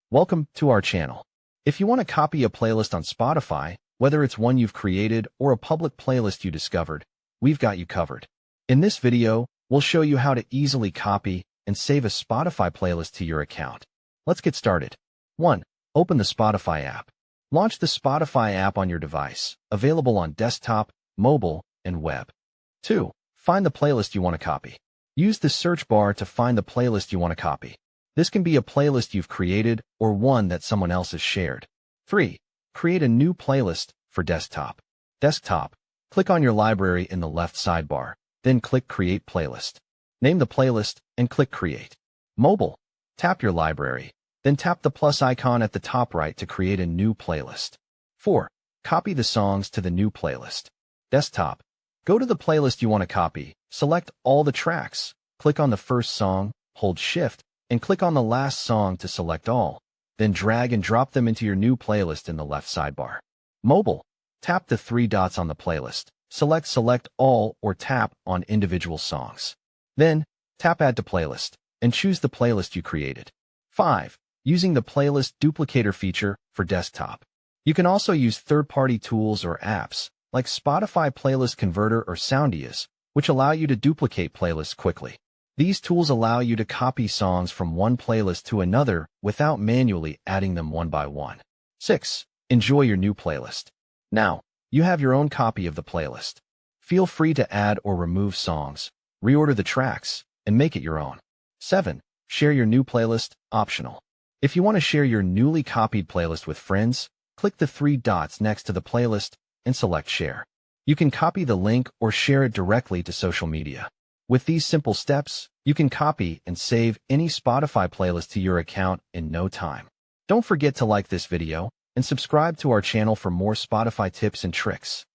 Welcome to our channel. If you want to copy a playlist on Spotify, whether it's one you've created or a public playlist you discovered, we've got you covered. In this video, we'll show you how to easily copy and save a Spotify playlist to your account. Let's get started. 1. Open the Spotify app. Launch the Spotify app on your device, available on desktop, mobile, and web. 2. Find the playlist you want to copy. Use the search bar to find the playlist you want to copy. This can be a playlist you've created or one that someone else has shared. 3. Create a new playlist for desktop. Desktop. Click on your library in the left sidebar, then click Create Playlist. Name the playlist and click Create. Mobile. Tap your library, then tap the plus icon at the top right to create a new playlist. 4. Copy the songs to the new playlist. Desktop. Go to the playlist you want to copy, select all the tracks, click on the first song, hold Shift, and click on the last song to select all. Then drag and drop them into your new playlist in the left sidebar. Mobile. Tap the three dots on the playlist, select all or tap on individual songs. Then, tap Add to Playlist, and choose the playlist you created. 5. Using the Playlist Duplicator feature for desktop. You can also use third-party tools or apps, like Spotify Playlist Converter or Soundias, which allow you to duplicate playlists quickly. These tools allow you to copy songs from one playlist to another without manually adding them one by one. 6. Enjoy your new playlist. Now, you have your own copy of the playlist. Feel free to add or remove songs, reorder the tracks, and make it your own. 7. Share your new playlist, optional. If you want to share your newly copied playlist with friends, click the three dots next to the playlist and select Share. You can copy the link or share it directly to social media. With these simple steps, you can copy and save any Spotify playlist to your account in no time. Don't forget to like this video and subscribe to our channel for more Spotify tips and tricks.